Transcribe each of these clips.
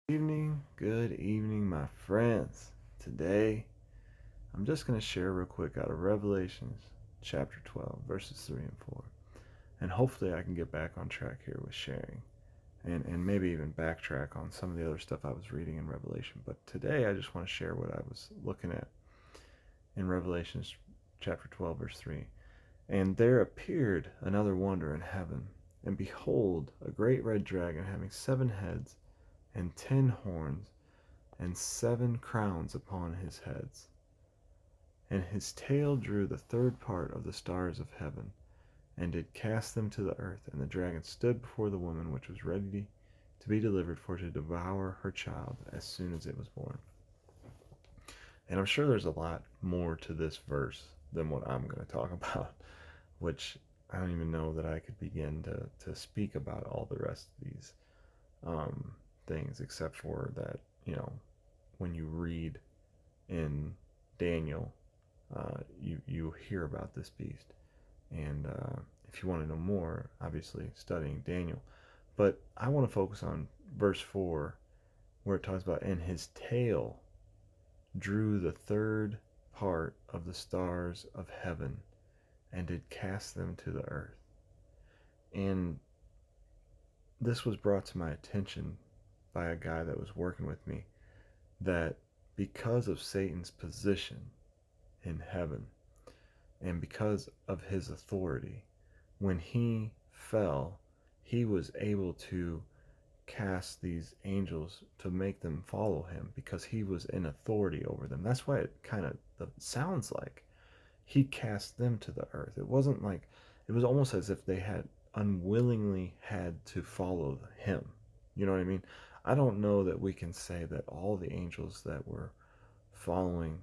Good evening, my friends. Today, I'm just going to share real quick out of Revelations chapter 12, verses 3 and 4. And hopefully, I can get back on track here with sharing and maybe even backtrack on some of the other stuff I was reading in Revelation. But today, I just want to share what I was looking at in Revelations chapter 12, verse 3. And there appeared another wonder in heaven, and behold, a great red dragon having 7 heads and 10 horns and 7 crowns upon his heads. And his tail drew the third part of the stars of heaven, and did cast them to the earth. And the dragon stood before the woman which was ready to be delivered for to devour her child as soon as it was born. And I'm sure there's a lot more to this verse than what I'm going to talk about, which I don't even know that I could begin to speak about all the rest of these things, except for that, when you read in Daniel, you hear about this beast. And if you want to know more, obviously studying Daniel. But I want to focus on verse 4, where it talks about, and his tail drew the third part of the stars of heaven, and did cast them to the earth. And this was brought to my attention by a guy that was working with me, that because of Satan's position in heaven and because of his authority, when he fell, he was able to cast these angels to make them follow him because he was in authority over them. That's why it kind of sounds like he cast them to the earth. It wasn't like, it was almost as if they had unwillingly had to follow him. You know what I mean? I don't know that we can say that all the angels that were following,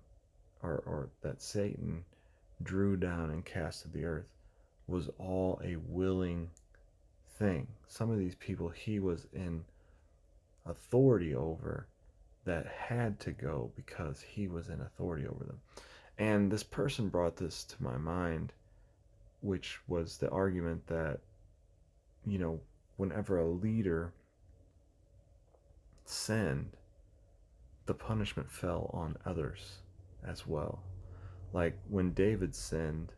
or that Satan drew down and cast to the earth, was all a willing thing. Some of these people he was in authority over that had to go because he was in authority over them. And this person brought this to my mind, which was the argument that, whenever a leader sinned, the punishment fell on others as well. Like when David sinned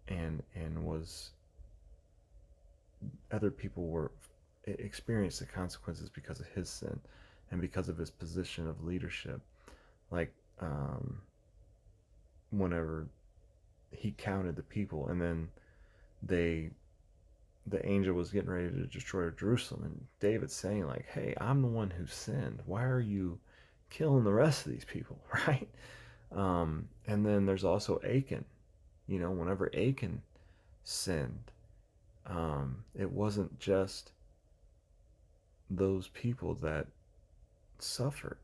and was, other people were experienced the consequences because of his sin and because of his position of leadership. Like whenever he counted the people, and then the angel was getting ready to destroy Jerusalem, and David's saying like, hey, I'm the one who sinned, why are you killing the rest of these people? Right? And then there's also Achan. Whenever Achan sinned, it wasn't just those people that suffered.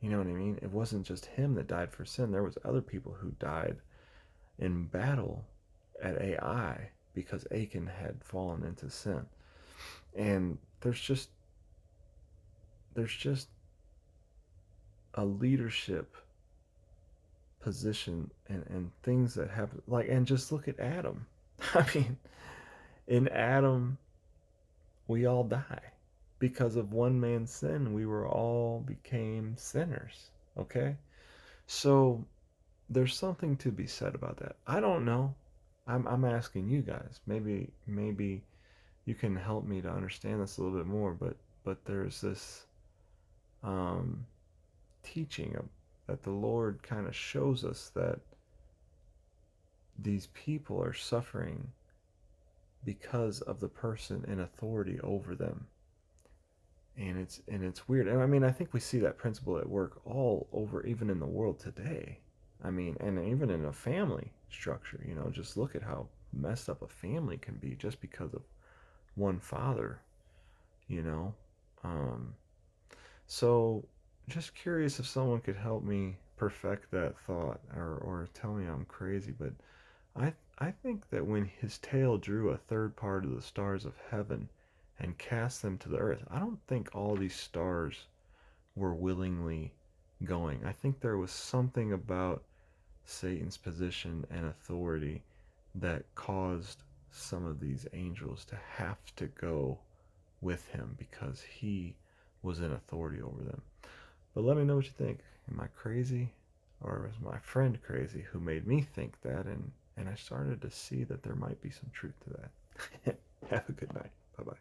You know what I mean? It wasn't just him that died for sin. There was other people who died in battle at Ai because Achan had fallen into sin. And there's just a leadership position and things that happen. Like, and just look at Adam. I mean, in Adam, we all die. Because of one man's sin, we were all became sinners. Okay? So there's something to be said about that. I don't know. I'm asking you guys. Maybe you can help me to understand this a little bit more. But there's this um, teaching that the Lord kind of shows us that these people are suffering because of the person in authority over them. And it's weird. And I mean, I think we see that principle at work all over, even in the world today. I mean, and even in a family structure, just look at how messed up a family can be just because of one father, you know. Um, so just curious if someone could help me perfect that thought, or tell me I'm crazy, but I think that when his tail drew a third part of the stars of heaven and cast them to the earth, I don't think all these stars were willingly going. I think there was something about Satan's position and authority that caused some of these angels to have to go with him because he was in authority over them. But let me know what you think. Am I crazy? Or was my friend crazy who made me think that? And I started to see that there might be some truth to that. Have a good night. Bye bye.